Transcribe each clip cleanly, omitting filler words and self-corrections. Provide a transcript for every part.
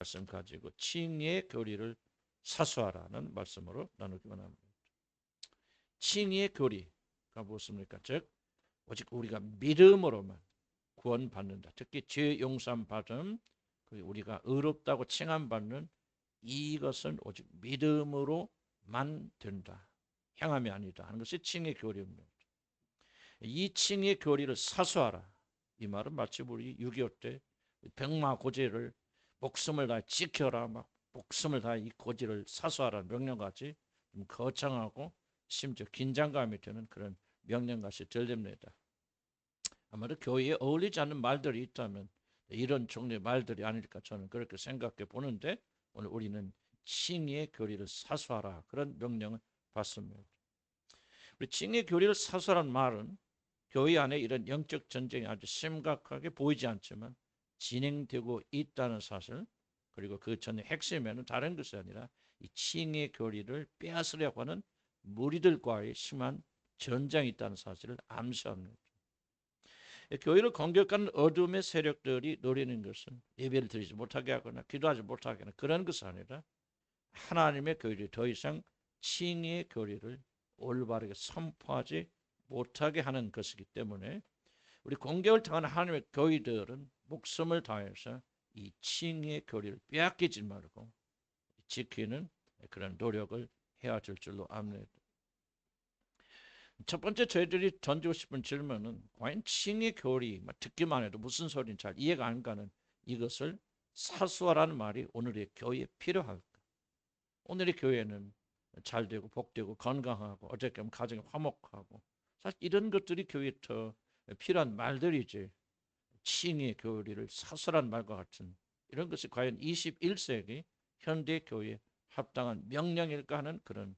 말씀 가지고 칭의의 교리를 사수하라는 말씀으로 나누기 원합니다. 칭의의 교리가 무엇입니까? 즉 오직 우리가 믿음으로만 구원받는다. 특히 죄 용서함 받음, 우리가 의롭다고 칭함받는 이것은 오직 믿음으로만 된다. 행함이 아니다 하는 것이 칭의 교리입니다. 이 칭의 교리를 사수하라. 이 말은 마치 우리 6.25 때 병마고제를 목숨을 다해 지켜라, 막 목숨을 다해 이 고지를 사수하라는 명령같이 좀 거창하고 심지어 긴장감이 드는 그런 명령같이 들립니다. 아마도 교회에 어울리지 않는 말들이 있다면 이런 종류의 말들이 아닐까 저는 그렇게 생각해 보는데, 오늘 우리는 칭의의 교리를 사수하라 그런 명령을 받습니다. 우리 칭의의 교리를 사수하라는 말은 교회 안에 이런 영적 전쟁이 아주 심각하게 보이지 않지만 진행되고 있다는 사실, 그리고 그 전의 핵심에는 다른 것이 아니라 이 칭의의 교리를 빼앗으려고 하는 무리들과의 심한 전쟁이 있다는 사실을 암시합니다. 교회를 공격하는 어둠의 세력들이 노리는 것은 예배를 드리지 못하게 하거나 기도하지 못하게 하는 그런 것이 아니라 하나님의 교리를 더 이상 칭의의 교리를 올바르게 선포하지 못하게 하는 것이기 때문에 우리 공격을 당하는 하나님의 교회들은 목숨을 다해서 이 칭의의 교리를 빼앗기지 말고 지키는 그런 노력을 해야 될 줄로 압니다. 첫 번째 저희들이 던지고 싶은 질문은 과연 칭의 교리 듣기만 해도 무슨 소리인지 잘 이해가 안 가는 이것을 사수하라는 말이 오늘의 교회에 필요할까? 오늘의 교회는 잘 되고 복되고 건강하고 어저께 가정이 화목하고 사실 이런 것들이 교회에 더 필요한 말들이지, 칭의 교리를 사수라는 말과 같은 이런 것이 과연 21세기 현대 교회에 합당한 명령일까 하는 그런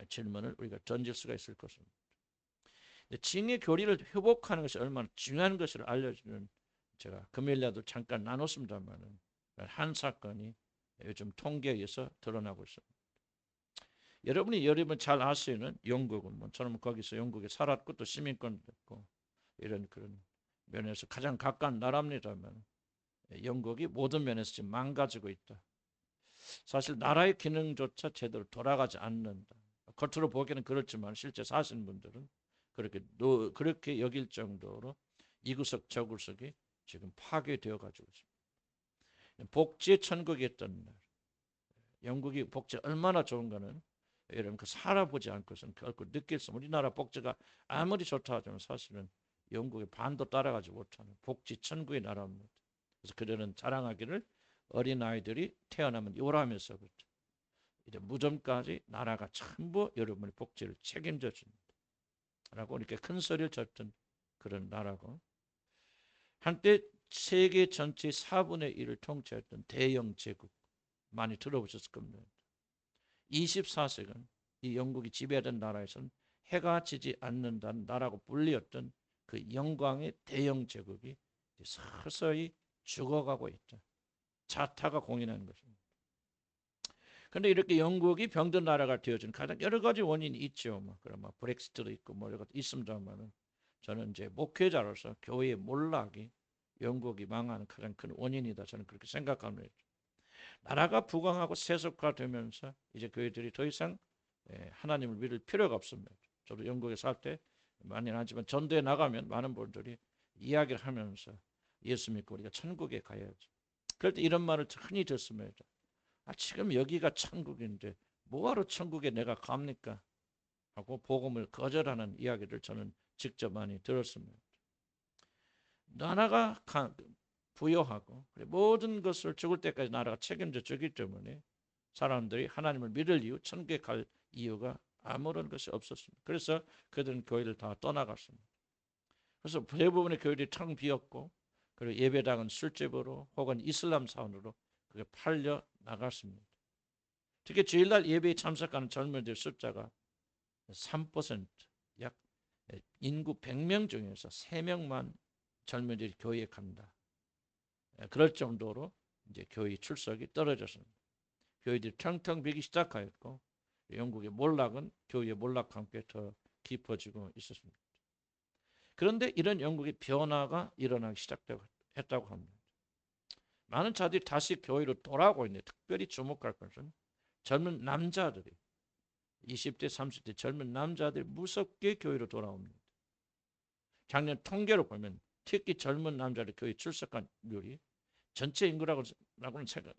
질문을 우리가 던질 수가 있을 것입니다. 칭의 교리를 회복하는 것이 얼마나 중요한 것을 알려주는, 제가 금요일날도 잠깐 나눴습니다만 한 사건이 요즘 통계에 의해서 드러나고 있습니다. 여러분 잘 아시는 영국은, 저는 거기서 영국에 살았고 또 시민권도 있고 이런 그런 면에서 가장 가까운 나라입니다만 영국이 모든 면에서 지금 망가지고 있다. 사실 나라의 기능조차 제대로 돌아가지 않는다. 겉으로 보기에는 그렇지만 실제 사시는 분들은 그렇게 여길 정도로 이구석 저구석이 지금 파괴되어 가지고 있습니다. 복지의 천국이었던 날, 영국이 복지 얼마나 좋은가는 여러분 살아보지 않고서는 결코 느낄 수 없는, 우리나라 복지가 아무리 좋다 하지만 사실은 영국의 반도 따라가지 못하는 복지 천국의 나라입니다. 그래서 그들은 자랑하기를 어린아이들이 태어나면 요라면서부터 이제 무덤까지 나라가 전부 여러분의 복지를 책임져 줍니다 라고 이렇게 큰 소리를 쳤던 그런 나라고, 한때 세계 전체 4분의 1을 통치했던 대영 제국, 많이 들어보셨을 겁니다. 24세기는 이 영국이 지배하던 나라에서는 해가 지지 않는다는 나라고 불리었던 그 영광의 대영 제국이 서서히 죽어가고 있다. 자타가 공인하는 것입니다. 그런데 이렇게 영국이 병든 나라가 되어진 가장 여러 가지 원인이 있죠. 그런 브렉시트도 있고 여러 가지 있습니다만은, 저는 이제 목회자로서 교회의 몰락이 영국이 망하는 가장 큰 원인이다, 저는 그렇게 생각합니다. 나라가 부강하고 세속화되면서 이제 교회들이 더 이상 하나님을 믿을 필요가 없습니다. 저도 영국에 살 때 많이 하지만 전도에 나가면 많은 분들이 이야기를 하면서 예수 믿고 우리가 천국에 가야지. 그럴 때 이런 말을 흔히 듣습니다. 지금 여기가 천국인데 뭐하러 천국에 내가 갑니까? 하고 복음을 거절하는 이야기를 저는 직접 많이 들었습니다. 나라가 부여하고 모든 것을 죽을 때까지 나라가 책임져 주기 때문에 사람들이 하나님을 믿을 이유, 천국에 갈 이유가 아무런 것이 없었습니다. 그래서 그들은 교회를 다 떠나갔습니다. 그래서 대부분의 교회들이 텅 비었고, 그리고 예배당은 술집으로 혹은 이슬람 사원으로 그게 팔려 나갔습니다. 특히 주일날 예배에 참석하는 젊은이들 숫자가 3%, 약 인구 100명 중에서 3명만 젊은이들이 교회에 간다. 그럴 정도로 이제 교회 출석이 떨어졌습니다. 교회들이 텅텅 비기 시작하였고, 영국의 몰락은 교회의 몰락과 함께 더 깊어지고 있었습니다. 그런데 이런 영국의 변화가 일어나기 시작했다고 합니다. 많은 자들이 다시 교회로 돌아오고 있는데 특별히 주목할 것은 젊은 남자들이 20대, 30대 젊은 남자들이 무섭게 교회로 돌아옵니다. 작년 통계로 보면 특히 젊은 남자들 교회 출석률이 전체 인구라고는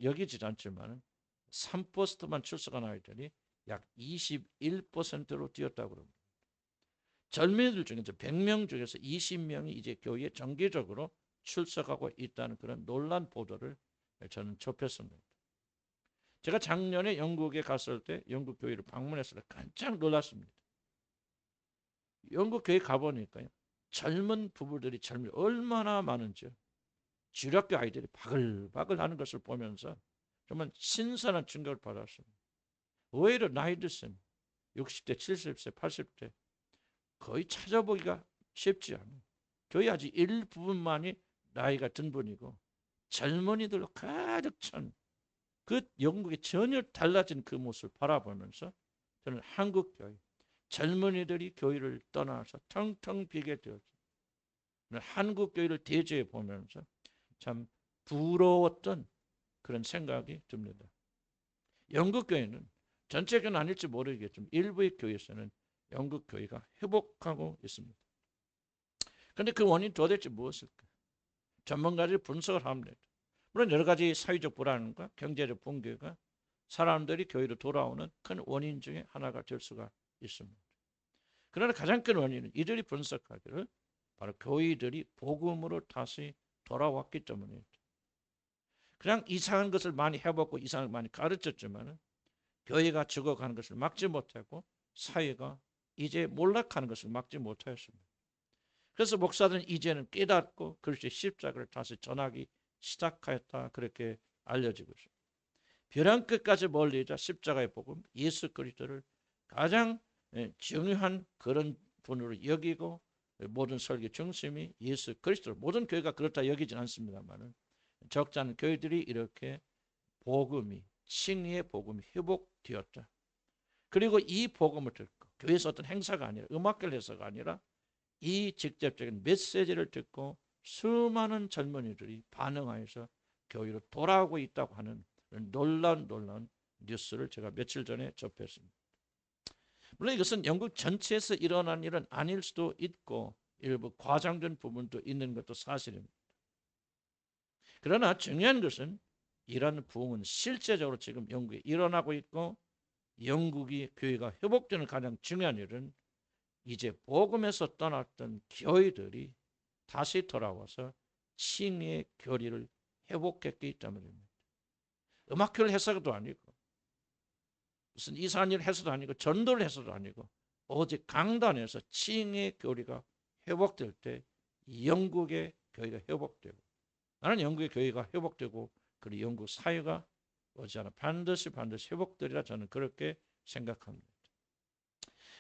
여기지 않지만 3%만 출석한 아이들이 약 21%로 뛰었다고 합니다. 젊은이들 중에서 100명 중에서 20명이 이제 교회에 정기적으로 출석하고 있다는 그런 놀란 보도를 저는 접했습니다. 제가 작년에 영국에 갔을 때 영국 교회를 방문했을 때 깜짝 놀랐습니다. 영국 교회 가보니까요. 젊은 부부들이 얼마나 많은지요. 주력교 아이들이 바글바글 하는 것을 보면서 정말 신선한 충격을 받았습니다. 의외로 나이 드신 60대, 70세, 80대 거의 찾아보기가 쉽지 않아요. 교회 아직 일부분만이 나이가 든 분이고 젊은이들로 가득 찬 그 영국이 전혀 달라진 그 모습을 바라보면서 저는 한국 교회 젊은이들이 교회를 떠나서 텅텅 비게 되었죠. 한국 교회를 대조해 보면서 참 부러웠던 그런 생각이 듭니다. 영국 교회는 전체 교회는 아닐지 모르겠지만 일부의 교회에서는 영국 교회가 회복하고 있습니다. 그런데 그 원인 도대체 무엇일까? 전문가들이 분석을 합니다. 물론 여러 가지 사회적 불안과 경제적 붕괴가 사람들이 교회로 돌아오는 큰 원인 중에 하나가 될 수가 있습니다. 그러나 가장 큰 원인은 이들이 분석하기를 바로 교회들이 복음으로 다시 돌아왔기 때문입니다. 그냥 이상한 것을 많이 해먹고 이상한 걸 많이 가르쳤지만 교회가 죽어가는 것을 막지 못하고 사회가 이제 몰락하는 것을 막지 못하였습니다. 그래서 목사들은 이제는 깨닫고 그리스도의 십자가를 다시 전하기 시작하였다 그렇게 알려지고 있습니다. 벼랑 끝까지 멀리자 십자가의 복음 예수 그리스도를 가장 중요한 그런 분으로 여기고 모든 설교 중심이 예수 그리스도 모든 교회가 그렇다 여기진 않습니다만 적지 않은 교회들이 이렇게 복음이 칭의의 복음이 회복되었다. 그리고 이 복음을 듣고 교회에서 어떤 행사가 아니라 음악회를 해서가 아니라 이 직접적인 메시지를 듣고 수많은 젊은이들이 반응하여서 교회로 돌아오고 있다고 하는 놀라운 뉴스를 제가 며칠 전에 접했습니다. 물론 이것은 영국 전체에서 일어난 일은 아닐 수도 있고 일부 과장된 부분도 있는 것도 사실입니다. 그러나 중요한 것은 이러한 부흥은 실제적으로 지금 영국에 일어나고 있고 영국이 교회가 회복되는 가장 중요한 일은 이제 복음에서 떠났던 교회들이 다시 돌아와서 칭의의 교리를 회복했기 때문입니다. 음악회를 해서도 아니고 무슨 이상한 일을 해서도 아니고 전도를 해서도 아니고 오직 강단에서 칭의의 교리가 회복될 때 영국의 교회가 회복되고 나는 영국의 교회가 회복되고 그리고 영국 사회가 어지않아 반드시 회복되리라 저는 그렇게 생각합니다.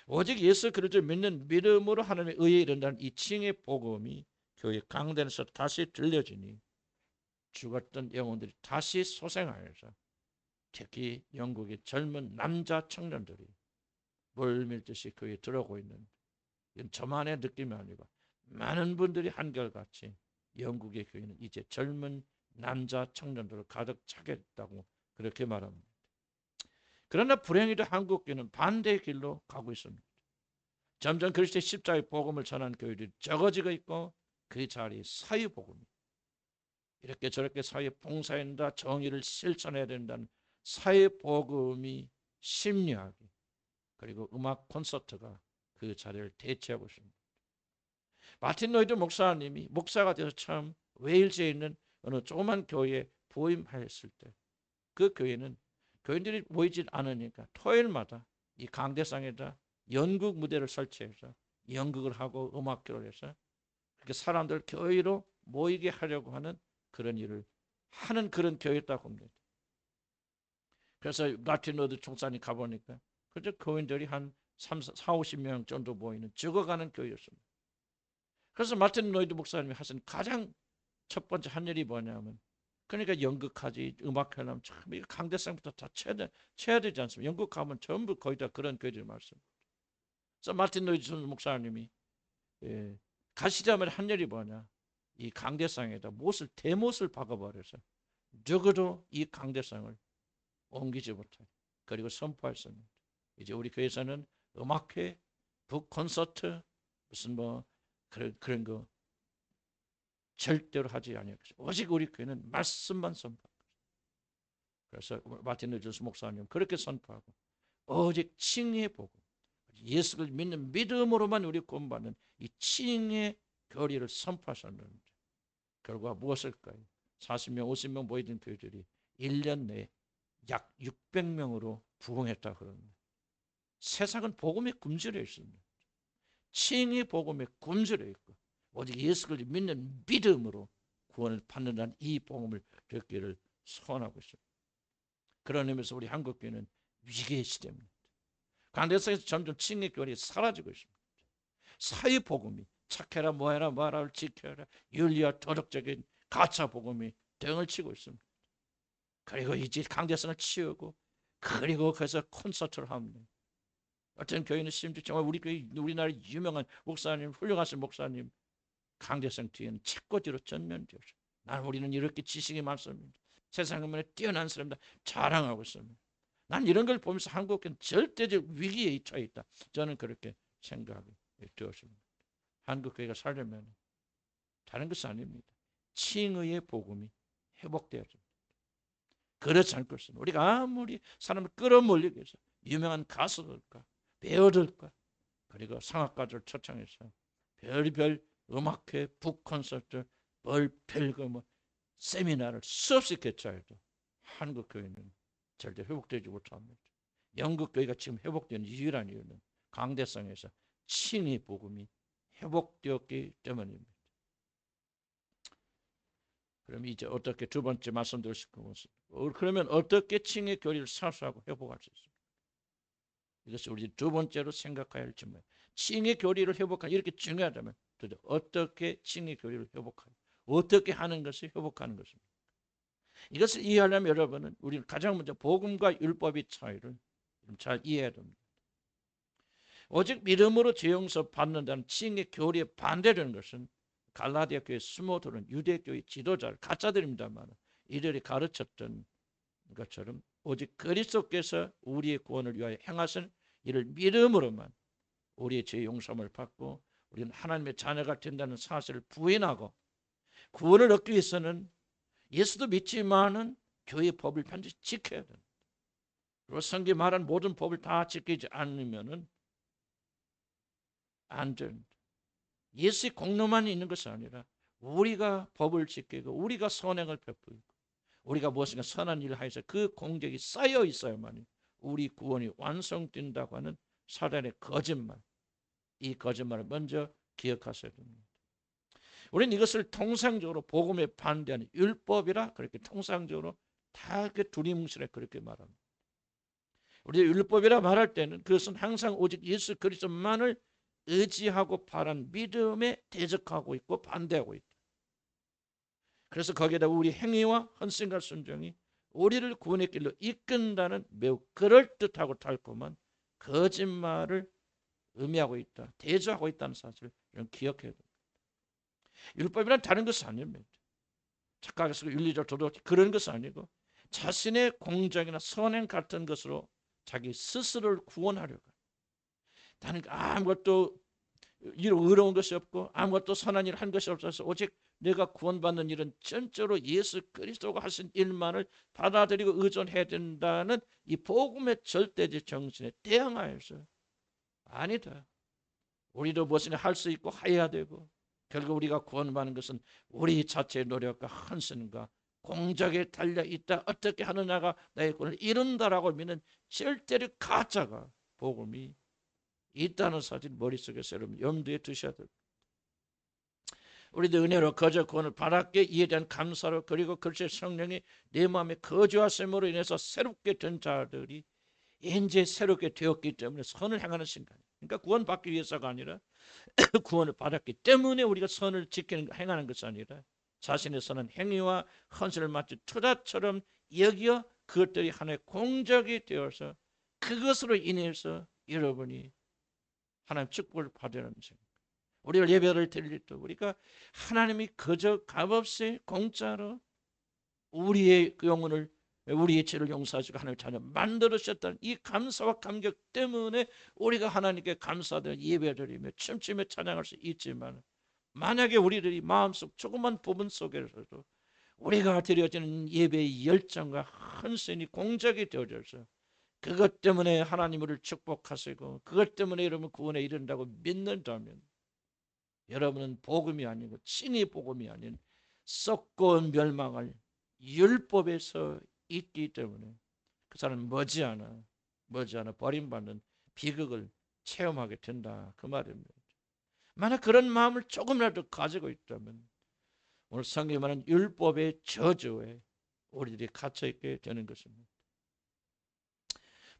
오직 예수 그리스도를 믿는 믿음으로 하나님의 의에 이른다는 이 칭의 복음이 교회 강단에서 다시 들려지니 죽었던 영혼들이 다시 소생하여서 특히 영국의 젊은 남자 청년들이 물밀듯이 교회에 들어오고 있는 이건 저만의 느낌이 아니고 많은 분들이 한결같이 영국의 교회는 이제 젊은 남자 청년들을 가득 차게 됐다고 그렇게 말합니다. 그러나 불행히도 한국 교회는 반대의 길로 가고 있습니다. 점점 그리스도의 십자가의 복음을 전하는 교회들이 적어지고 있고 그 자리에 사회 복음이 이렇게 저렇게 사회 봉사해야 된다, 정의를 실천해야 된다는 사회 복음이 심리하게 그리고 음악 콘서트가 그 자리를 대체하고 있습니다. 마틴 로이드 목사님이 목사가 돼서 처음 웨일즈에 있는 어느 조그만 교회에 부임했을 때 그 교회는 교인들이 모이질 않으니까 토요일마다 이 강대상에다 연극 무대를 설치해서 연극을 하고 음악회를 해서 그렇게 사람들 교회로 모이게 하려고 하는 그런 일을 하는 그런 교회였다고 합니다. 그래서 마틴 로이드 총사님 가보니까 그저 교인들이 한 40-50명 정도 모이는 죽어가는 교회였습니다. 그래서 마틴 로이드 목사님이 하신 가장 첫 번째 한 일이 뭐냐면 그러니까 연극하지 음악하려면 참 이거 강대상부터 다 쳐야 되지 않습니까? 연극 가면 전부 거의 다 그런 교회들 말씀. 그래서 마틴 로이드 목사님이 가시자마자 한 일이 뭐냐 이 강대상에다 대못을 박아버려서 누구도 이 강대상을 옮기지 못해. 그리고 선포할 수 있는. 이제 우리 교회에서는 음악회, 북 콘서트, 무슨 뭐 그런 거 절대로 하지 아니하겠어. 오직 우리 교회는 말씀만 선포하고. 그래서 마틴 루터스 목사님 그렇게 선포하고 오직 칭의의 복음, 예수를 믿는 믿음으로만 우리 구원받는 이 칭의의 교리를 선포하셨는데 결과 무엇일까요? 40명, 50명 모이던 교회들이 1년 내에 약 600명으로 부흥했다 그럽니다. 세상은 복음에 굶주려 있습니다. 칭의 복음에 굶주려 있고 오직 예수를 믿는 믿음으로 구원을 받는다는 이 복음을 듣기를 소원하고 있습니다. 그런 의미에서 우리 한국교회는 위기의 시대입니다. 강대상에서 점점 칭의 교리가 사라지고 있습니다. 사회 복음이 착해라 뭐해라 뭐하라를 지켜라 윤리와 도덕적인 가짜 복음이 등을 치고 있습니다. 그리고 이제 강대상을 치우고 그리고 그래서 콘서트를 합니다. 어떤 교회는 심지어 정말 우리 교회 우리나라 유명한 목사님 훌륭하신 목사님 강대상 뒤에는 책꽂이로 전면되었어요. 나는 우리는 이렇게 지식이 많습니다. 세상에 뛰어난 사람들 자랑하고 있습니다. 난 이런 걸 보면서 한국은 절대적 위기에 처해 있다. 저는 그렇게 생각이 되었습니다. 한국교회가 살려면 다른 것이 아닙니다. 칭의의 복음이 회복되어야 됩니다. 그렇지 않고 있습니다. 우리가 아무리 사람을 끌어모으기 위해서 유명한 가수들과 배우들과 그리고 성악가들 초청해서 별별 음악회, 북콘서트, 별거 뭐 세미나를 수없이 개최해도 한국 교회는 절대 회복되지 못합니다. 영국 교회가 지금 회복되는 유일한 이유는 강대상에서 칭의 복음이 회복되었기 때문입니다. 그럼 이제 어떻게 두 번째 말씀드릴 것은 그러면 어떻게 칭의 교리를 사수하고 회복할 수 있습니까? 이것을 우리 두 번째로 생각해야 할 점은 칭의 교리를 회복하는 이렇게 중요하다면 어떻게 칭의 교리를 회복하고 어떻게 하는 것이 회복하는 것입니다. 이것을 이해하려면 여러분은 우리는 가장 먼저 복음과 율법의 차이를 잘 이해해야 됩니다. 오직 믿음으로 죄 용서 받는다는 칭의 교리에 반대되는 것은 갈라디아 교회 스모들은 유대교의 지도자를 가짜들입니다만 이들이 가르쳤던 것처럼 오직 그리스도께서 우리의 구원을 위하여 행하신 이를 믿음으로만 우리의 죄 용서함을 받고 우리는 하나님의 자녀가 된다는 사실을 부인하고 구원을 얻기 위해서는 예수도 믿지만은 교회의 법을 반드시 지켜야 됩니다. 그리고 성경에 말한 모든 법을 다 지키지 않으면은 안 됩니다. 예수의 공로만 있는 것이 아니라 우리가 법을 지키고 우리가 선행을 베풀고 우리가 무엇인가 선한 일을 하여서 그 공적이 쌓여 있어야만 우리 구원이 완성된다고 하는 사단의 거짓말, 이 거짓말을 먼저 기억하셔야 됩니다. 우리는 이것을 통상적으로 복음에 반대하는 율법이라 그렇게 통상적으로 다 그 두리뭉실하게 그렇게 말합니다. 우리 율법이라 말할 때는 그것은 항상 오직 예수 그리스도만을 의지하고 바란 믿음에 대적하고 있고 반대하고 있다. 그래서 거기에다 우리 행위와 헌신과 순종이 우리를 구원의 길로 이끈다는 매우 그럴듯하고 달콤한 거짓말을 의미하고 있다. 대조하고 있다는 사실을 기억해야 됩니다. 율법이란 다른 것이 아닙니다. 착각해서 윤리적 도덕 그런 것이 아니고 자신의 공적이나 선행 같은 것으로 자기 스스로를 구원하려고 나는 아무것도 의로운 것이 없고 아무것도 선한 일을 한 것이 없어서 오직 내가 구원받는 일은 전적으로 예수 그리스도가 하신 일만을 받아들이고 의존해야 된다는 이 복음의 절대적 정신에 대항하여서 아니다. 우리도 무엇이나 할 수 있고 해야 되고 결국 우리가 구원받는 것은 우리 자체의 노력과 헌신과 공적에 달려있다. 어떻게 하느냐가 나의 구원을 이룬다라고 믿는 절대로 가짜가 복음이 있다는 사실 머릿속에서 여러분 염두에 두셔야 됩니다. 우리도 은혜로 거저 구원을 받았기에 이에 대한 감사로 그리고 그리스도의 성령이 내 마음에 거주하심으로 인해서 새롭게 된 자들이 이제 새롭게 되었기 때문에 선을 행하는 순간 그러니까 구원받기 위해서가 아니라 구원을 받았기 때문에 우리가 선을 지키는 행하는 것이 아니라 자신의 선한 행위와 헌신을 마치 투자처럼 여기어 그것들이 하나의 공적이 되어서 그것으로 인해서 여러분이 하나님 축복을 받으라는 생각. 우리가 예배를 드릴 때 우리가 하나님이 그저 값없이 공짜로 우리의 그 영혼을, 우리의 죄를 용서하시고 하나님의 자녀 만들으셨다는 이 감사와 감격 때문에 우리가 하나님께 감사드려 예배드리며 춤추며 찬양할 수 있지만, 만약에 우리들이 마음속 조그만 부분 속에서도 우리가 드려지는 예배의 열정과 헌신이 공적이 되어져서 그것 때문에 하나님 우리를 축복하시고 그것 때문에 여러분 구원에 이른다고 믿는다면, 여러분은 복음이 아니고 친히 복음이 아닌 썩고 멸망할 율법에서 있기 때문에 그 사람은 머지않아 버림받는 비극을 체험하게 된다, 그 말입니다. 만약 그런 마음을 조금이라도 가지고 있다면 오늘 성경에 말하는 율법의 저주에 우리들이 갇혀있게 되는 것입니다.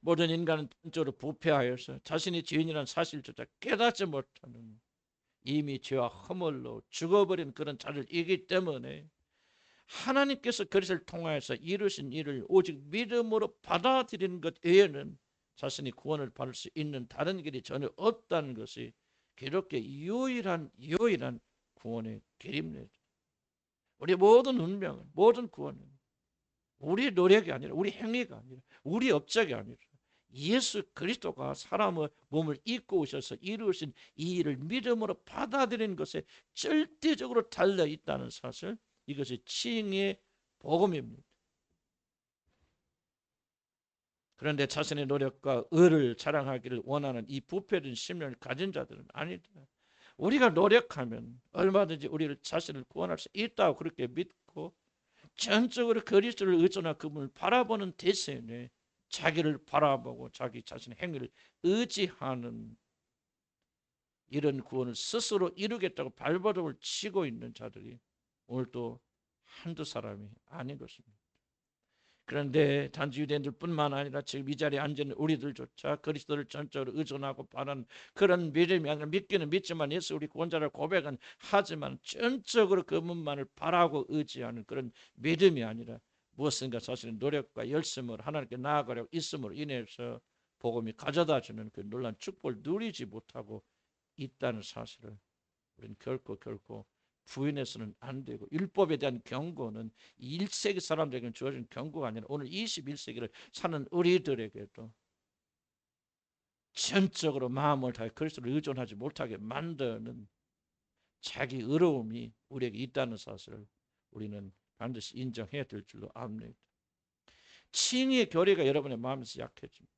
모든 인간은 전적으로 부패하여서 자신이 죄인이라는 사실조차 깨닫지 못하는 이미 죄와 허물로 죽어버린 그런 자들이기 때문에 하나님께서 그리스도를 통하여서 이루신 일을 오직 믿음으로 받아들이는 것 외에는 자신이 구원을 받을 수 있는 다른 길이 전혀 없다는 것이 기독교의 유일한 구원의 길입니다. 우리 모든 운명은, 모든 구원은 우리 노력이 아니라, 우리 행위가 아니라, 우리 업적이 아니라 예수 그리스도가 사람의 몸을 입고 오셔서 이루신 이 일을 믿음으로 받아들이는 것에 절대적으로 달려 있다는 사실, 이것이 칭의의 복음입니다. 그런데 자신의 노력과 의를 자랑하기를 원하는 이 부패된 심령을 가진 자들은 아니다. 우리가 노력하면 얼마든지 우리를 자신을 구원할 수 있다고 그렇게 믿고 전적으로 그리스도를 의존하고 그분을 바라보는 대신에 자기를 바라보고 자기 자신의 행위를 의지하는 이런 구원을 스스로 이루겠다고 발버둥을 치고 있는 자들이 오늘도 한두 사람이 아닌 것입니다. 그런데 단지 유대인들뿐만 아니라 지금 이 자리에 앉은 우리들조차 그리스도를 전적으로 의존하고 바라는 그런 믿음이 아니라, 믿기는 믿지만 예수 우리 구원자를 고백은 하지만 전적으로 그분만을 바라고 의지하는 그런 믿음이 아니라 무엇인가 자신의 노력과 열심으로 하나님께 나아가려고 있음으로 인해서 복음이 가져다주는 그 놀라운 축복을 누리지 못하고 있다는 사실을 우리는 결코 부인해서는 안 되고, 율법에 대한 경고는 1세기 사람들에게는 주어진 경고가 아니라 오늘 21세기를 사는 우리들에게도 전적으로 마음을 다해 그리스도를 의존하지 못하게 만드는 자기 의로움이 우리에게 있다는 사실을 우리는 반드시 인정해야 될 줄로 압니다. 칭의의 교리가 여러분의 마음에서 약해집니다.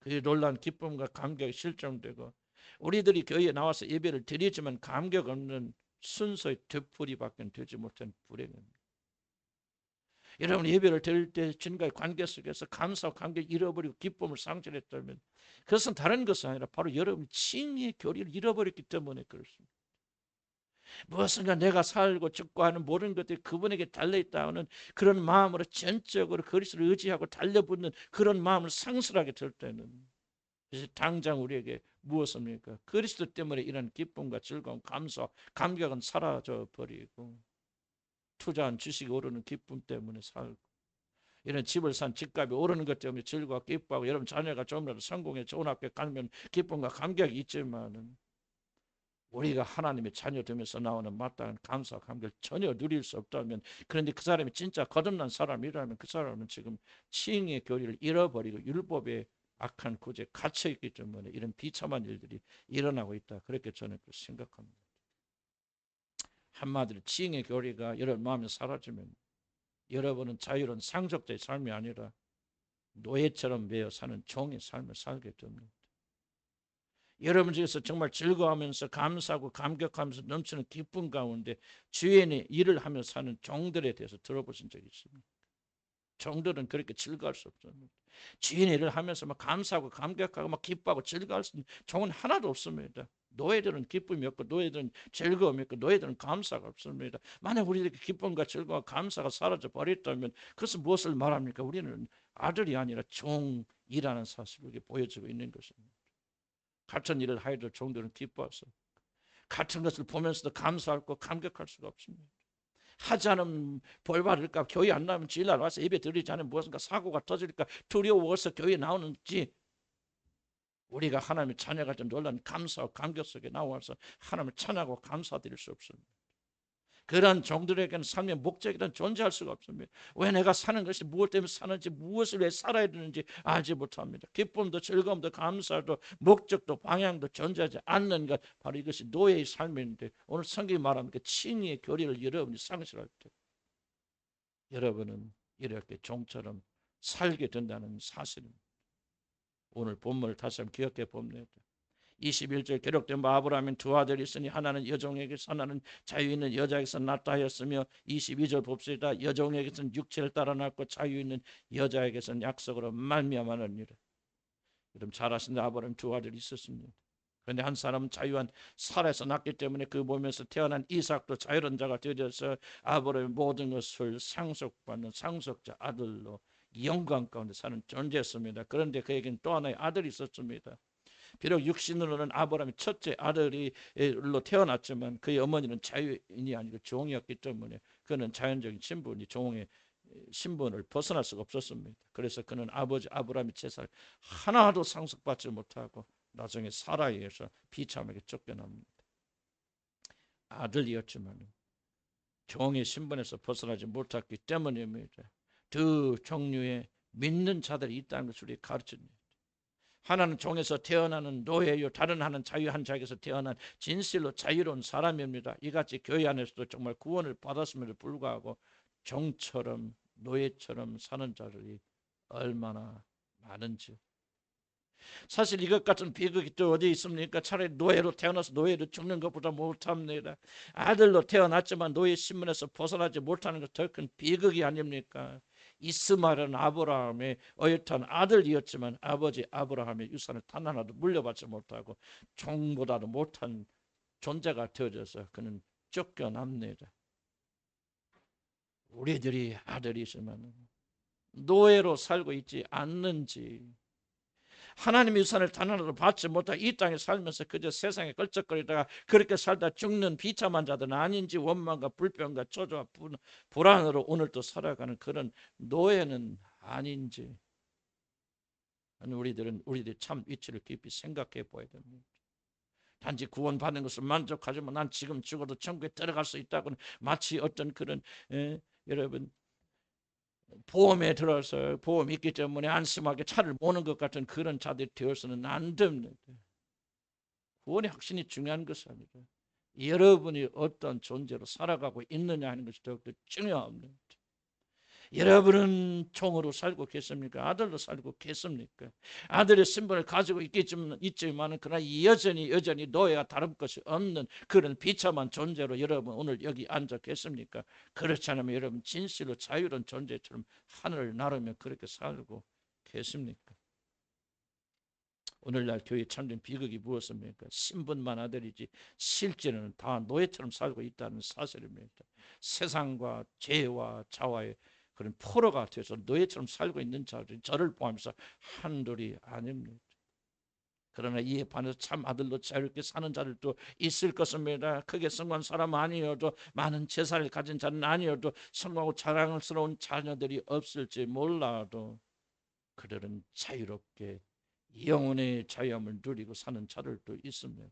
그 놀라운 기쁨과 감격이 실종되고 우리들이 교회에 나와서 예배를 드리지만 감격 없는 순서의 되풀이밖에 되지 못한 불행입니다. 여러분 예배를 드릴 때 주님과의 관계 속에서 감사와 감격을 잃어버리고 기쁨을 상실했다면 그것은 다른 것이 아니라 바로 여러분이 칭의의 교리를 잃어버렸기 때문에 그렇습니다. 무엇인가 내가 살고 죽고 하는 모든 것들이 그분에게 달려있다는 그런 마음으로 전적으로 그리스도를 의지하고 달려붙는 그런 마음을 상실하게 될 때는, 그래서 당장 우리에게 무엇입니까? 그리스도 때문에 이런 기쁨과 즐거움, 감사, 감격은 사라져 버리고 투자한 주식이 오르는 기쁨 때문에 살고, 이런 집을 산 집값이 오르는 것 때문에 즐거워 기뻐하고, 여러분 자녀가 좀이라도 성공해 좋은 학교에 가면 기쁨과 감격이 있지만은 우리가 하나님의 자녀 되면서 나오는 마땅한 감사, 감격을 전혀 누릴 수 없다면, 그런데 그 사람이 진짜 거듭난 사람이라면 그 사람은 지금 칭의의 교리를 잃어버리고 율법의 악한 구제에 갇혀있기 때문에 이런 비참한 일들이 일어나고 있다, 그렇게 저는 생각합니다. 한마디로 칭의의 교리가 여러분 마음에 사라지면 여러분은 자유로운 상속자의 삶이 아니라 노예처럼 매여 사는 종의 삶을 살게 됩니다. 여러분 중에서 정말 즐거워하면서 감사하고 감격하면서 넘치는 기쁨 가운데 주인의 일을 하며 사는 종들에 대해서 들어보신 적이 있습니까? 종들은 그렇게 즐거울 수 없습니다. 주인의 일을 하면서 막 감사하고 감격하고 막 기뻐하고 즐거울 수 있는 종은 하나도 없습니다. 노예들은 기쁨이 없고 노예들은 즐거움이 없고 노예들은 감사가 없습니다. 만약 우리에게 기쁨과 즐거움과 감사가 사라져 버렸다면 그것은 무엇을 말합니까? 우리는 아들이 아니라 종이라는 사실을 보여주고 있는 것입니다. 같은 일을 하여도 종들은 기뻐해서 같은 것을 보면서도 감사하고 감격할 수가 없습니다. 하지 않으면 벌 받을까, 교회 안 나오면 주일날 와서 예배 드리지 않으면 무엇인가 사고가 터질까 두려워서 교회 나오는지, 우리가 하나님의 자녀가 좀 놀란 감사와 감격 속에 나와서 하나님을 찬양하고 감사드릴 수 없습니다. 그러한 종들에게는 삶의 목적이란 존재할 수가 없습니다. 왜 내가 사는 것이 무엇 때문에 사는지, 무엇을 왜 살아야 되는지 알지 못합니다. 기쁨도 즐거움도 감사도 목적도 방향도 존재하지 않는 것, 바로 이것이 노예의 삶인데, 오늘 성경이 말하는 그 칭의의 교리를 여러분이 상실할 때 여러분은 이렇게 종처럼 살게 된다는 사실입니다. 오늘 본문을 다시 한번 기억해 봅니다. 21절 기록된 바 아브라함은 두 아들이 있으니 하나는 여종에게서 하나는 자유 있는 여자에게서 낳다 하였으며, 22절 봅시다. 여종에게서는 육체를 따라 낳고 자유 있는 여자에게서는 약속으로 말미암았느니라. 여러분 잘 아시는데 아브라함 두 아들이 있었습니다. 그런데 한 사람은 자유한 살에서 낳기 때문에 그 몸에서 태어난 이삭도 자유로운 자가 되어서 아브라함의 모든 것을 상속받는 상속자 아들로 영광 가운데 사는 존재였습니다. 그런데 그에게는 또 하나의 아들이 있었습니다. 비록 육신으로는 아브라함의 첫째 아들로 태어났지만 그의 어머니는 자유인이 아니고 종이었기 때문에 그는 자연적인 신분이 종의 신분을 벗어날 수가 없었습니다. 그래서 그는 아버지 아브라함의 재산을 하나도 상속받지 못하고 나중에 사라에 의해서 비참하게 쫓겨납니다. 아들이었지만 종의 신분에서 벗어나지 못했기 때문입니다. 두 종류의 믿는 자들이 있다는 것을 우리 가르칩니다. 하나는 종에서 태어나는 노예요, 다른 하나는 자유한 자에게서 태어난 진실로 자유로운 사람입니다. 이같이 교회 안에서도 정말 구원을 받았음에도 불구하고 종처럼 노예처럼 사는 자들이 얼마나 많은지. 사실 이것 같은 비극이 또 어디 있습니까? 차라리 노예로 태어나서 노예로 죽는 것보다 못합니다. 아들로 태어났지만 노예 신분에서 벗어나지 못하는 것 더 큰 비극이 아닙니까? 이스마엘은 아브라함의 어엿한 아들이었지만 아버지 아브라함의 유산을 단 하나도 물려받지 못하고 종보다도 못한 존재가 되어져서 그는 쫓겨납니다. 우리들이 아들이지만 노예로 살고 있지 않는지, 하나님의 유산을 단 하나도 받지 못하고 이 땅에 살면서 그저 세상에 걸쩍거리다가 그렇게 살다 죽는 비참한 자들은 아닌지, 원망과 불평과 초조와 불안으로 오늘도 살아가는 그런 노예는 아닌지, 우리들이 참 위치를 깊이 생각해 보아야 됩니다. 단지 구원받는 것을 만족하지만 난 지금 죽어도 천국에 들어갈 수 있다고는 마치 어떤 그런 여러분 보험에 들어서 보험이 있기 때문에 안심하게 차를 모는 것 같은 그런 자들이 되어서는 안 됩니다. 구원의 확신이 중요한 것이 아니라 여러분이 어떤 존재로 살아가고 있느냐 하는 것이 더욱더 중요합니다. 여러분은 종으로 살고 계십니까? 아들로 살고 계십니까? 아들의 신분을 가지고 있지만 그러나 여전히 노예와 다른 것이 없는 그런 비참한 존재로 여러분 오늘 여기 앉아 계십니까? 그렇지 않으면 여러분 진실로 자유로운 존재처럼 하늘을 나르며 그렇게 살고 계십니까? 오늘날 교회 참된 비극이 무엇입니까? 신분만 아들이지 실제는 다 노예처럼 살고 있다는 사실입니다. 세상과 죄와 자와의 그런 포로가 되어서 노예처럼 살고 있는 자들이 저를 포함해서 한둘이 아닙니다. 그러나 이에 반해서 참 아들로 자유롭게 사는 자들도 있을 것입니다. 크게 성공한 사람 아니어도, 많은 재산을 가진 자는 아니어도, 성공하고 자랑스러운 자녀들이 없을지 몰라도 그들은 자유롭게 영혼의 자유함을 누리고 사는 자들도 있습니다.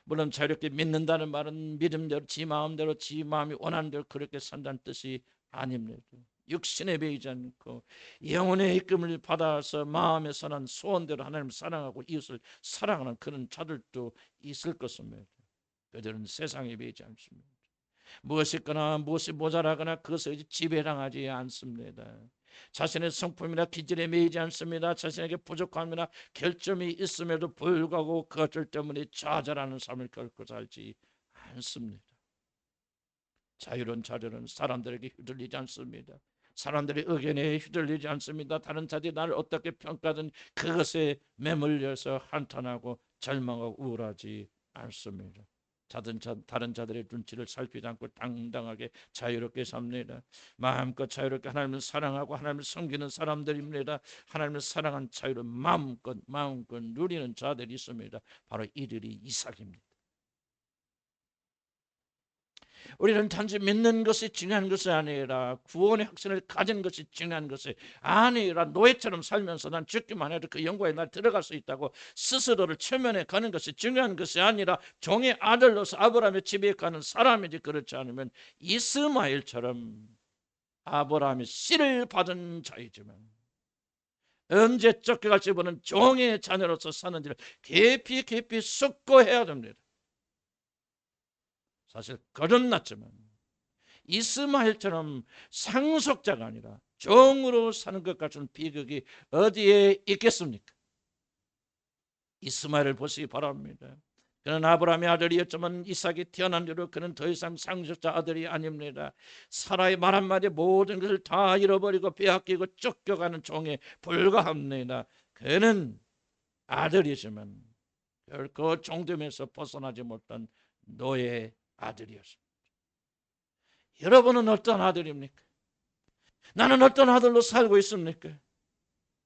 물론 자유롭게 믿는다는 말은 믿음대로 지 마음대로 지 마음이 원하는 대로 그렇게 산다는 뜻이 아닙니다. 육신에 배이지 않고 영혼의 이끌림을 받아서 마음에 선한 소원대로 하나님을 사랑하고 이웃을 사랑하는 그런 자들도 있을 것입니다. 그들은 세상에 배이지 않습니다. 무엇이 있거나 무엇이 모자라거나 그것을 지배당하지 않습니다. 자신의 성품이나 기질에 매이지 않습니다. 자신에게 부족함이나 결점이 있음에도 불구하고 그것들 때문에 좌절하는 삶을 결코 살지 않습니다. 자유로운 자들은 사람들에게 휘둘리지 않습니다. 사람들의 의견에 휘둘리지 않습니다. 다른 자들이 나를 어떻게 평가하든 그것에 매몰려서 한탄하고 절망하고 우울하지 않습니다. 다른 자들의 눈치를 살피지 않고 당당하게 자유롭게 삽니다. 마음껏 자유롭게 하나님을 사랑하고 하나님을 섬기는 사람들입니다. 하나님을 사랑한 자유를 마음껏 누리는 자들이 있습니다. 바로 이들이 이삭입니다. 우리는 단지 믿는 것이 중요한 것이 아니라 구원의 확신을 가진 것이 중요한 것이 아니라 노예처럼 살면서 난 죽기만 해도 그 영광에 날 들어갈 수 있다고 스스로를 체면해 가는 것이 중요한 것이 아니라 종의 아들로서 아브라함의 집에 가는 사람이지, 그렇지 않으면 이스마엘처럼 아브라함의 씨를 받은 자이지만 언제 쫓겨갈지 모르는 종의 자녀로서 사는지를 깊이 숙고해야 됩니다. 사실 거듭났지만 이스마엘처럼 상속자가 아니라 종으로 사는 것 같은 비극이 어디에 있겠습니까? 이스마엘을 보시기 바랍니다. 그는 아브라함의 아들이었지만 이삭이 태어난 뒤로 그는 더 이상 상속자 아들이 아닙니다. 사라의 말 한마디에 모든 것을 다 잃어버리고 빼앗기고 쫓겨가는 종에 불과합니다. 그는 아들이지만 결코 종됨에서 벗어나지 못한 노예 아들이었습니다. 여러분은 어떤 아들입니까? 나는 어떤 아들로 살고 있습니까?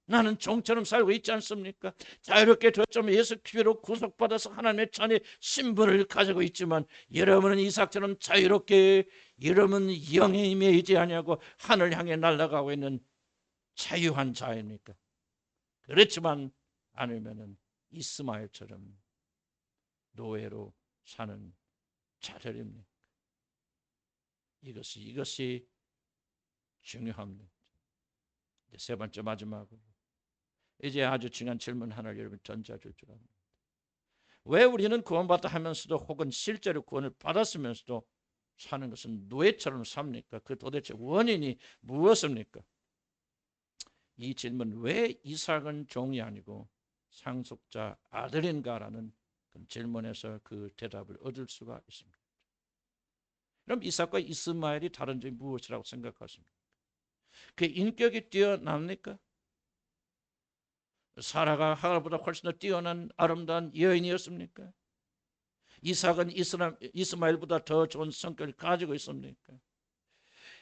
나는 종처럼 살고 있지 않습니까? 자유롭게 되었지만 예수 그리스도로 구속받아서 하나님의 자녀의 신분을 가지고 있지만 여러분은 이삭처럼 자유롭게 여러분 영의 힘에 의지하냐고 하늘 향해 날아가고 있는 자유한 자입니까? 그렇지만 아니면은 이스마엘처럼 노예로 사는 자들입니까? 이것이 중요합니다. 이제 세 번째 마지막으로 이제 아주 중요한 질문 하나를 여러분 던져줄 줄 압니다. 왜 우리는 구원받다 하면서도 혹은 실제로 구원을 받았으면서도 사는 것은 노예처럼 삽니까? 그 도대체 원인이 무엇입니까? 이 질문, 왜 이삭은 종이 아니고 상속자 아들인가라는 그 질문에서 그 대답을 얻을 수가 있습니다. 그럼 이삭과 이스마엘이 다른 점이 무엇이라고 생각하십니까? 그 인격이 뛰어납니까? 사라가 하갈보다 훨씬 더 뛰어난 아름다운 여인이었습니까? 이삭은 이스마엘보다 더 좋은 성격을 가지고 있습니까?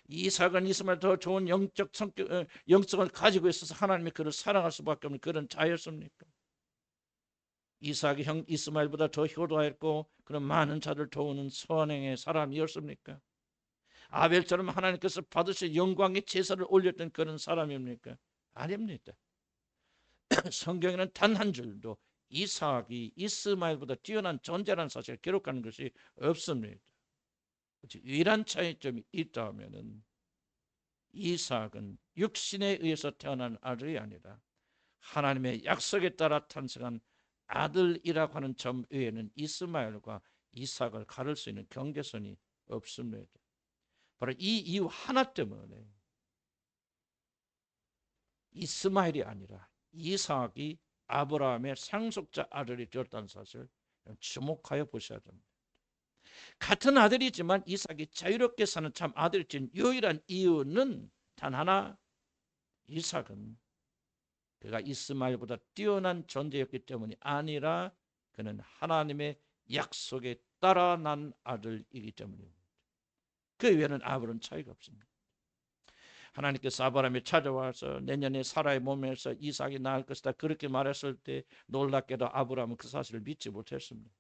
이삭은 이스마엘 더 좋은 영적 성격, 영성을 가지고 있어서 하나님이 그를 사랑할 수밖에 없는 그런 자였습니까? 이삭이 형 이스마엘보다 더 효도하였고 그런 많은 자를 도우는 선행의 사람이었습니까? 아벨처럼 하나님께서 받으실 영광의 제사를 올렸던 그런 사람입니까? 아닙니다. 성경에는 단 한 줄도 이삭이 이스마엘보다 뛰어난 존재라는 사실을 기록하는 것이 없습니다. 유일한 차이점이 있다면은 이삭은 육신에 의해서 태어난 아들이 아니라 하나님의 약속에 따라 탄생한 아들이라고 하는 점 외에는 이스마엘과 이삭을 가를 수 있는 경계선이 없습니다. 바로 이 이유 하나 때문에 이스마엘이 아니라 이삭이 아브라함의 상속자 아들이 되었다는 사실을 주목하여 보셔야 됩니다. 같은 아들이지만 이삭이 자유롭게 사는 참 아들이 된 유일한 이유는 단 하나, 이삭은 그가 이스마엘보다 뛰어난 존재였기 때문이 아니라 그는 하나님의 약속에 따라 난 아들이기 때문입니다. 그 외에는 아무런 차이가 없습니다. 하나님께서 아브라함이 찾아와서 내년에 사라의 몸에서 이삭이 낳을 것이다 그렇게 말했을 때 놀랍게도 아브라함은 그 사실을 믿지 못했습니다.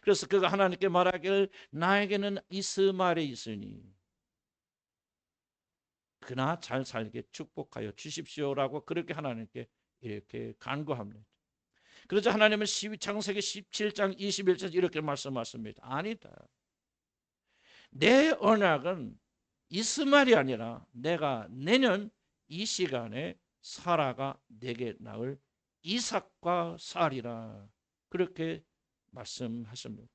그래서 그가 하나님께 말하기를 나에게는 이스마엘이 있으니 그나 잘 살게 축복하여 주십시오라고 그렇게 하나님께 이렇게 간구합니다. 그러자 하나님은 창세기 17장 21절에 이렇게 말씀하십니다. 아니다. 내 언약은 이스마엘이 아니라 내가 내년 이 시간에 사라가 내게 낳을 이삭과 살이라 그렇게 말씀하십니다.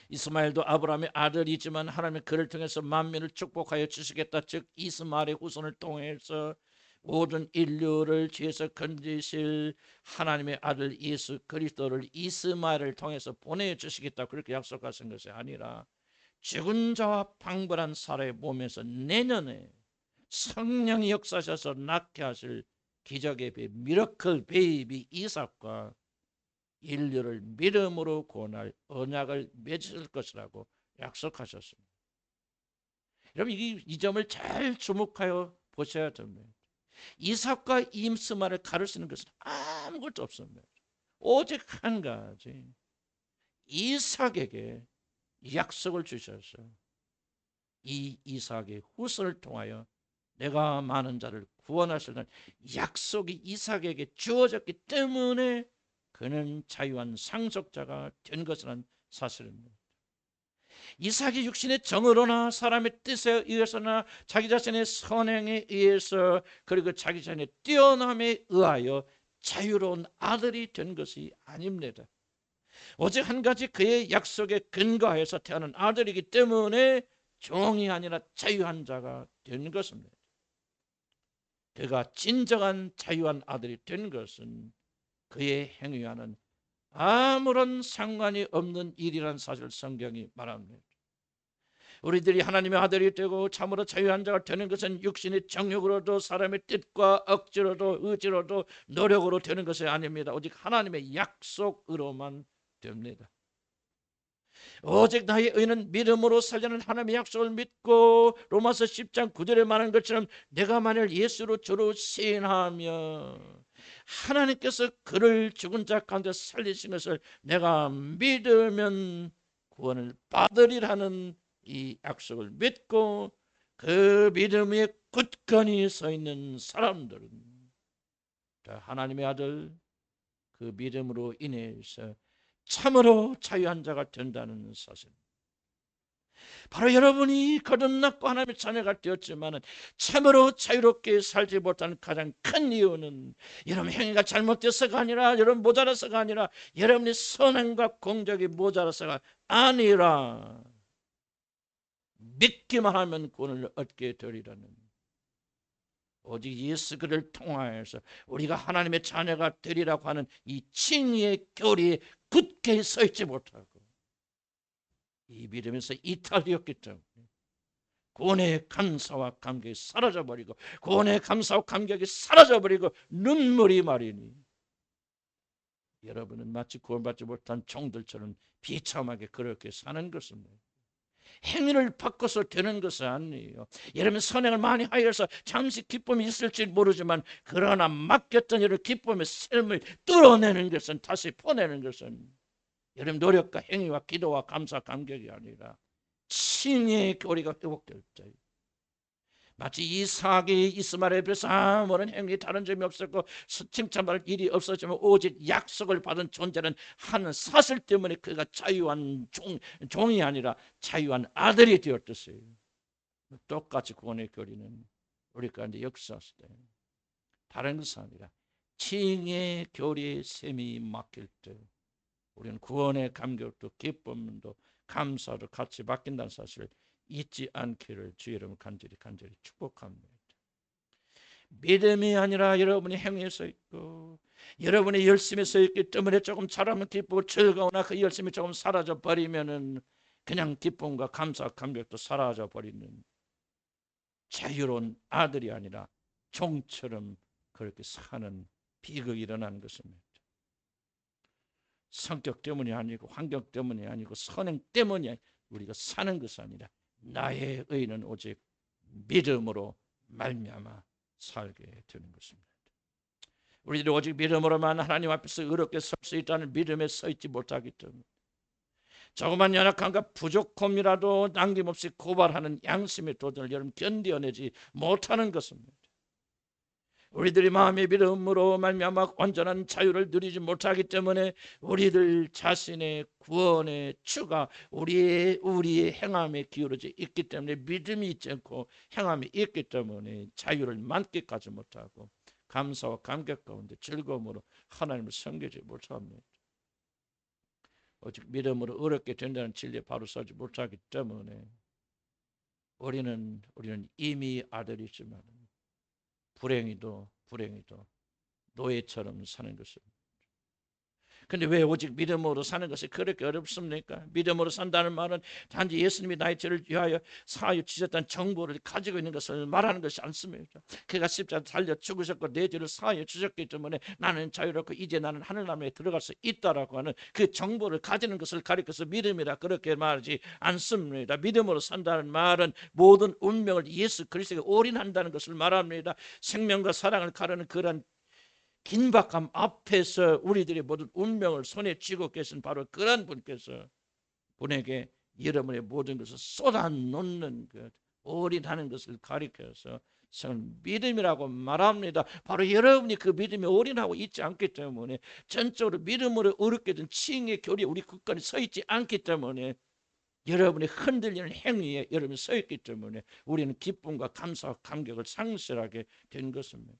이스마엘도 아브라함의 아들이지만 하나님이 그를 통해서 만민을 축복하여 주시겠다. 즉 이스마엘의 후손을 통해서 모든 인류를 죄에서 건지실 하나님의 아들 예수 그리스도를 이스마엘을 통해서 보내주시겠다 그렇게 약속하신 것이 아니라 죽은 자와 방불한 사라의 몸에서 내년에 성령이 역사하셔서 낳게 하실 기적의 미러클 베이비 이삭과 인류를 믿음으로 구원할 언약을 맺으실 것이라고 약속하셨습니다. 여러분 이 점을 잘 주목하여 보셔야 됩니다. 이삭과 이스마엘을 가를 수 있는 것은 아무것도 없습니다. 오직 한 가지, 이삭에게 약속을 주셔서 이 이삭의 후손을 통하여 내가 많은 자를 구원하시는 약속이 이삭에게 주어졌기 때문에 그는 자유한 상속자가 된 것이라는 사실입니다. 이삭이 육신의 정으로나 사람의 뜻에 의해서나 자기 자신의 선행에 의해서 그리고 자기 자신의 뛰어남에 의하여 자유로운 아들이 된 것이 아닙니다. 오직 한 가지 그의 약속에 근거해서 태어난 아들이기 때문에 종이 아니라 자유한 자가 된 것입니다. 그가 진정한 자유한 아들이 된 것은 그의 행위와는 아무런 상관이 없는 일이라는 사실을 성경이 말합니다. 우리들이 하나님의 아들이 되고 참으로 자유한 자가 되는 것은 육신의 정욕으로도 사람의 뜻과 억지로도 의지로도 노력으로 되는 것이 아닙니다. 오직 하나님의 약속으로만 됩니다. 오직 나의 의는 믿음으로 살려는 하나님의 약속을 믿고 로마서 10장 9절에 말한 것처럼 내가 만일 예수로 주로 시인하며 하나님께서 그를 죽은 자 가운데 살리신 것을 내가 믿으면 구원을 받으리라는 이 약속을 믿고 그 믿음 위에 굳건히 서 있는 사람들은 하나님의 아들 그 믿음으로 인해서 참으로 자유한 자가 된다는 사실. 바로 여러분이 거듭났고 하나님의 자녀가 되었지만 참으로 자유롭게 살지 못하는 가장 큰 이유는 여러분 행위가 잘못돼서가 아니라 여러분 모자라서가 아니라 여러분의 선행과 공적이 모자라서가 아니라 믿기만 하면 구원을 얻게 되리라는 오직 예수 그를 통하여서 우리가 하나님의 자녀가 되리라고 하는 이 칭의의 교리에 굳게 서 있지 못하고 이 믿음에서 이탈되었기 때문에 구원의 감사와 감격이 사라져버리고 구원의 감사와 감격이 사라져버리고 눈물이 마르니 여러분은 마치 구원받지 못한 종들처럼 비참하게 그렇게 사는 것입니다. 행위를 바꿔서 되는 것은 아니에요. 여러분 선행을 많이 하여서 잠시 기쁨이 있을지 모르지만 그러나 맡겼던 일을 기쁨의 삶을 뚫어내는 것은 다시 퍼내는 것은 여러분 노력과 행위와 기도와 감사 감격이 아니라 칭의의 교리가 회복될 때 마치 이삭이 이스마엘에 비해서 아무런 행위 다른 점이 없었고 칭찬받을 일이 없었지만 오직 약속을 받은 존재는 한 사슬 때문에 그가 자유한 종이 아니라 자유한 아들이 되었듯이 똑같이 구원의 교리는 우리 가운데 역사할 때 다른 것이 아니라 칭의의 교리의 셈이 맡길 때 우리는 구원의 감격도 기쁨도 감사도 같이 맡긴다는 사실을 잊지 않기를 주 이름으로 간절히 축복합니다. 믿음이 아니라 여러분이 행위에 서 있고 여러분이 열심히 서 있기 때문에 조금 잘하면 기쁘고 즐거우나 그 열심이 조금 사라져 버리면은 그냥 기쁨과 감사 감격도 사라져 버리는 자유로운 아들이 아니라 종처럼 그렇게 사는 비극이 일어나는 것입니다. 성격 때문이 아니고 환경 때문이 아니고 선행 때문이 우리가 사는 것이 아니라 나의 의는 오직 믿음으로 말미암아 살게 되는 것입니다. 우리들이 오직 믿음으로만 하나님 앞에서 의롭게 설 수 있다는 믿음에 서 있지 못하기 때문에 조그만 연약함과 부족함이라도 남김없이 고발하는 양심의 도전을 여러분 견뎌내지 못하는 것입니다. 우리들이 마음의 믿음으로 말미암아 온전한 자유를 누리지 못하기 때문에 우리들 자신의 구원의 추가 우리의 행함에 기울어져 있기 때문에 믿음이 있지 않고 행함이 있기 때문에 자유를 만끽하지 못하고 감사와 감격 가운데 즐거움으로 하나님을 섬기지 못합니다. 오직 믿음으로 어렵게 된다는 진리에 바로 서지 못하기 때문에 우리는 이미 아들이지만 불행히도 노예처럼 사는 것입니다. 근데 왜 오직 믿음으로 사는 것이 그렇게 어렵습니까? 믿음으로 산다는 말은 단지 예수님이 나의 죄를 위하여 사하여 주셨다는 정보를 가지고 있는 것을 말하는 것이 않습니다. 그가 십자가에 달려 죽으셨고 내 죄를 사하여 주셨기 때문에 나는 자유롭고 이제 나는 하늘나라에 들어갈 수 있다라고 하는 그 정보를 가지는 것을 가리켜서 믿음이라 그렇게 말하지 않습니다. 믿음으로 산다는 말은 모든 운명을 예수 그리스도에 올인한다는 것을 말합니다. 생명과 사랑을 가르는 그런 긴박함 앞에서 우리들의 모든 운명을 손에 쥐고 계신 바로 그런 분에게 여러분의 모든 것을 쏟아놓는 것, 올인하는 것을 가리켜서 믿음이라고 말합니다. 바로 여러분이 그 믿음에 올인하고 있지 않기 때문에, 전적으로 믿음으로 어렵게 된 칭의 교리에 우리 국간에 서 있지 않기 때문에, 여러분이 흔들리는 행위에 여러분이 서 있기 때문에 우리는 기쁨과 감사와 감격을 상실하게 된 것입니다.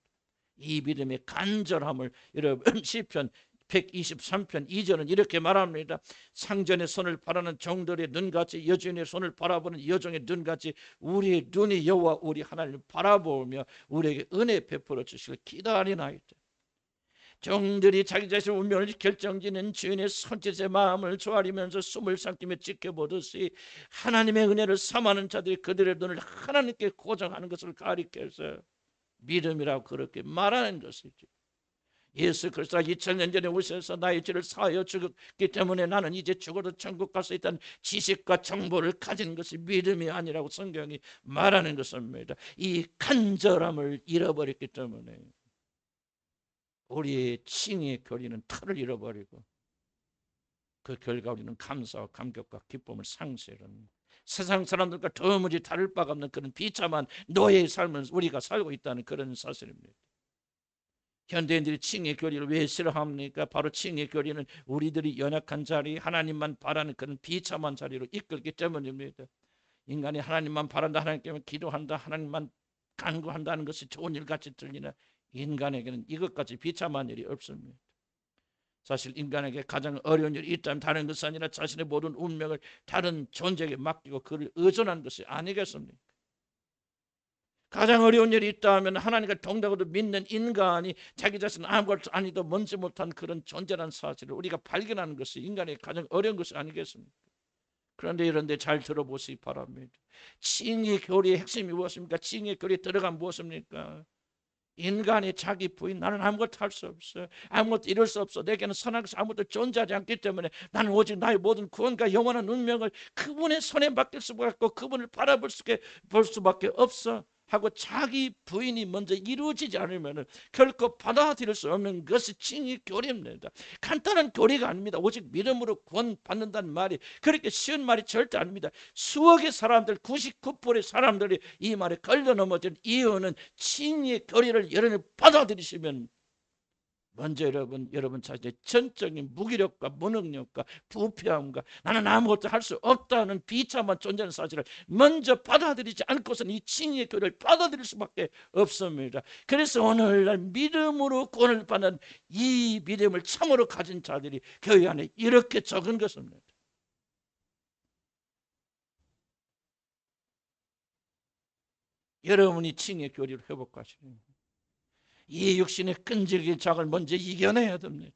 이 믿음의 간절함을 여러분 시편 123편 2절은 이렇게 말합니다. 상전의 손을 바라는 종들의 눈같이, 여주인의 손을 바라보는 여종의 눈같이 우리의 눈이 여호와 우리 하나님을 바라보며 우리에게 은혜 베풀어 주시길 기다리나이다. 종들이 자기 자신의 운명을 결정짓는 주인의 손짓의 마음을 조아리면서 숨을 삼키며 지켜보듯이, 하나님의 은혜를 삼하는 자들이 그들의 눈을 하나님께 고정하는 것을 가리켜서 믿음이라고 그렇게 말하는 것이죠. 예수 그리스도가 2000년 전에 오셔서 나의 죄를 사하여 죽었기 때문에 나는 이제 죽어도 천국 갈 수 있다는 지식과 정보를 가진 것이 믿음이 아니라고 성경이 말하는 것입니다. 이 간절함을 잃어버렸기 때문에 우리의 칭의 교리는 틀을 잃어버리고, 그 결과 우리는 감사와 감격과 기쁨을 상실하는, 세상 사람들과 도무지 다를 바가 없는 그런 비참한 노예의 삶을 우리가 살고 있다는 그런 사실입니다. 현대인들이 칭의 교리를 왜 싫어합니까? 바로 칭의 교리는 우리들이 연약한 자리, 하나님만 바라는 그런 비참한 자리로 이끌기 때문입니다. 인간이 하나님만 바란다, 하나님께 기도한다, 하나님만 간구한다는 것이 좋은 일같이 들리나 인간에게는 이것까지 비참한 일이 없습니다. 사실 인간에게 가장 어려운 일이 있다면 다른 것이 아니라 자신의 모든 운명을 다른 존재에게 맡기고 그를 의존하는 것이 아니겠습니까? 가장 어려운 일이 있다면 하나님과 동등하도 믿는 인간이 자기 자신은 아무것도 아니도 뭔지 못한 그런 존재라는 사실을 우리가 발견하는 것이 인간의 가장 어려운 것이 아니겠습니까? 그런데 이런데 잘 들어보시기 바랍니다. 칭의 교리의 핵심이 무엇입니까? 칭의 교리에 들어간 무엇입니까? 인간의 자기 부인, 나는 아무것도 할 수 없어, 아무것도 이룰 수 없어, 내게는 선한 것이 아무것도 존재하지 않기 때문에 나는 오직 나의 모든 구원과 영원한 운명을 그분의 손에 맡길 수밖에 없고 그분을 바라볼 수밖에 없어 하고 자기 부인이 먼저 이루어지지 않으면 결코 받아들일 수 없는 것이 칭의 교리입니다. 간단한 교리가 아닙니다. 오직 믿음으로 구원받는다는 말이 그렇게 쉬운 말이 절대 아닙니다. 수억의 사람들, 99%의 사람들이 이 말에 걸려 넘어진 이유는 칭의 교리를 여러분이 받아들이시면 먼저 여러분 자신의 전적인 무기력과 무능력과 부패함과 나는 아무것도 할 수 없다는 비참한 존재라는 사실을 먼저 받아들이지 않고서는 이 칭의의 교리를 받아들일 수밖에 없습니다. 그래서 오늘날 믿음으로 구원을 받는 이 믿음을 참으로 가진 자들이 교회 안에 이렇게 적은 것입니다. 여러분이 칭의의 교리를 회복하시는 이 육신의 끈질긴 자를 먼저 이겨내야 됩니다.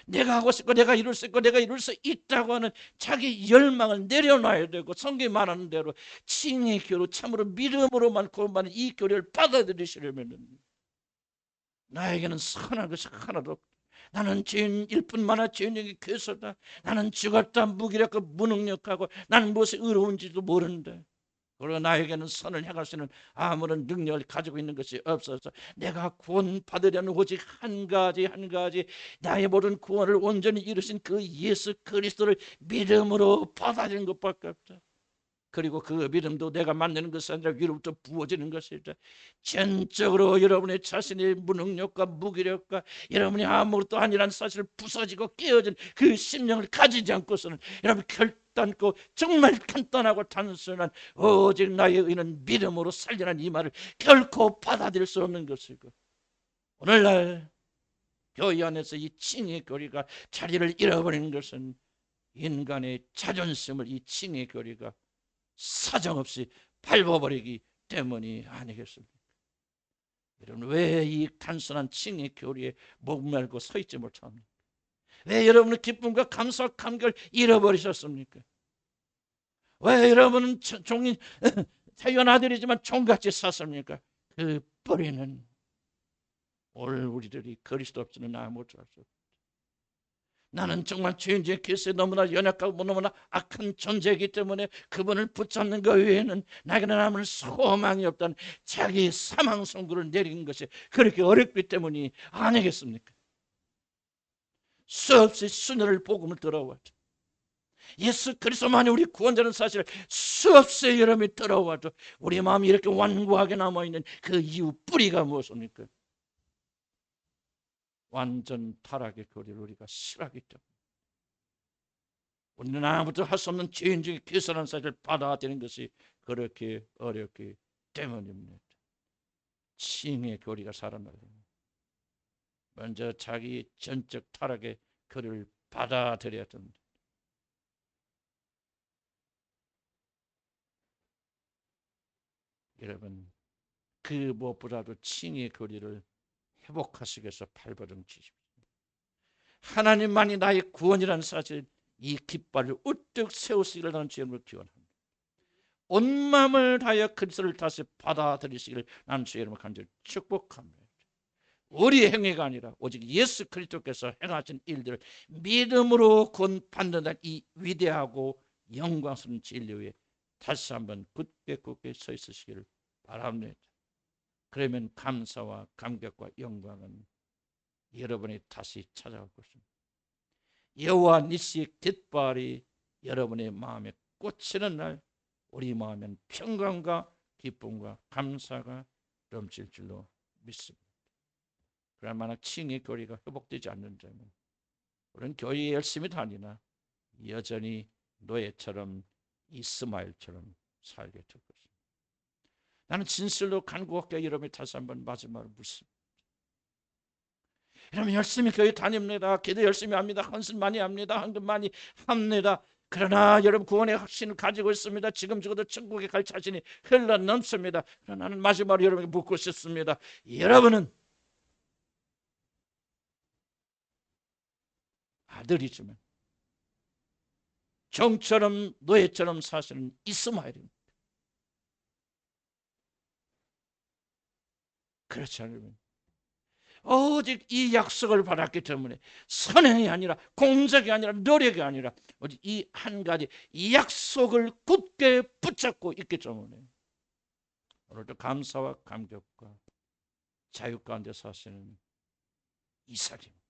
내가 하고 싶고 내가 이룰 수 있고 내가 이룰 수 있다고 하는 자기 열망을 내려놔야 되고, 성경이 말하는 대로 칭의 교로 참으로 믿음으로만 구원받는 이 교리를 받아들이시려면 나에게는 선한 것이 하나도 없다, 나는 죄인일 뿐만 아니라 죄인에게 괴소다, 나는 죽었다, 무기력하고 무능력하고 나는 무엇이 의로운지도 모르는데, 그리고 나에게는 선을 행할 수 있는 아무런 능력을 가지고 있는 것이 없어서 내가 구원받으려는 오직 한 가지 나의 모든 구원을 온전히 이루신 그 예수 그리스도를 믿음으로 받아들이는 것밖에 없다. 그리고 그 믿음도 내가 만드는 것이 아니라 위로부터 부어지는 것이다. 전적으로 여러분의 자신의 무능력과 무기력과 여러분이 아무것도 아니라는 사실을 부서지고 깨어진 그 심령을 가지지 않고서는 여러분 결단코 정말 간단하고 단순한 오직 나의 의는 믿음으로 살리라는 이 말을 결코 받아들일 수 없는 것이고, 오늘날 교회 안에서 이 칭의 교리가 자리를 잃어버리는 것은 인간의 자존심을 이 칭의 교리가 사정없이 밟아버리기 때문이 아니겠습니까? 여러분, 왜 이 단순한 칭의 교리에 목매고 서 있지 못합니까? 왜 여러분은 기쁨과 감사와 감격을 잃어버리셨습니까? 왜 여러분은 종인 태연 아들이지만 종같이 샀습니까? 그 뿌리는 오늘 우리들이 그리스도 없이는 아무것도 할 수 없다. 나는 정말 죄인의 기세에 너무나 연약하고 너무나 악한 존재이기 때문에 그분을 붙잡는 것 외에는 나에게는 아무런 소망이 없다는 자기 사망 선고를 내린 것이 그렇게 어렵기 때문이 아니겠습니까? 수없이 수녀를 복음을 들어왔죠. 예수 그리스도만이 우리 구원자는 사실을 수없이 여러분이 들어와도 우리 마음이 이렇게 완고하게 남아있는 그 이유 뿌리가 무엇입니까? 완전 타락의 거리를 우리가 싫어하기 때문에, 우리는 아무것도 할 수 없는 죄인중에 개선한 사실을 받아들이는 것이 그렇게 어렵기 때문입니다. 칭의 교리가 살아나려면 먼저 자기 전적 타락의 거리를 받아들여야 됩니다. 여러분, 그 무엇보다도 칭의 거리를 회복하시기 위해서 발버둥 치십시오. 하나님만이 나의 구원이라는 사실, 이 깃발을 우뚝 세우시기를 나는 주님으로 기원합니다. 온 마음을 다하여 그리스도를 다시 받아들이시기를 나는 주 여러분 간절히 축복합니다. 우리의 행위가 아니라 오직 예수 그리스도께서 행하신 일들을 믿음으로 구원받는다는 이 위대하고 영광스러운 진리 위에 다시 한번 굳게 서 있으시기를 바랍니다. 그러면 감사와 감격과 영광은 여러분이 다시 찾아올 것입니다. 여호와 니시의 깃발이 여러분의 마음에 꽂히는 날, 우리 마음엔 평강과 기쁨과 감사가 넘칠 줄로 믿습니다. 그러나 만약 칭의 교리가 회복되지 않는다면 우리는 교회에 열심히 다니나 여전히 노예처럼 이스마엘처럼 살게 될 것입니다. 나는 진실로 간곡하게 여러분이 다시 한번 마지막으로 묻습니다. 여러분 열심히 교회 다닙니다. 기도 열심히 합니다. 헌신 많이 합니다. 헌금 많이 합니다. 그러나 여러분 구원의 확신을 가지고 있습니다. 지금 죽어도 천국에 갈 자신이 흘러 넘습니다. 그러나 나는 마지막으로 여러분에게 묻고 싶습니다. 여러분은 아들이지만 종처럼 노예처럼 사시는 이스마엘입니다. 그렇지 않으면 오직 이 약속을 받았기 때문에 선행이 아니라 공적이 아니라 노력이 아니라 오직 이 한 가지 이 약속을 굳게 붙잡고 있기 때문에 오늘도 감사와 감격과 자유 가운데 사시는 이삭입니다.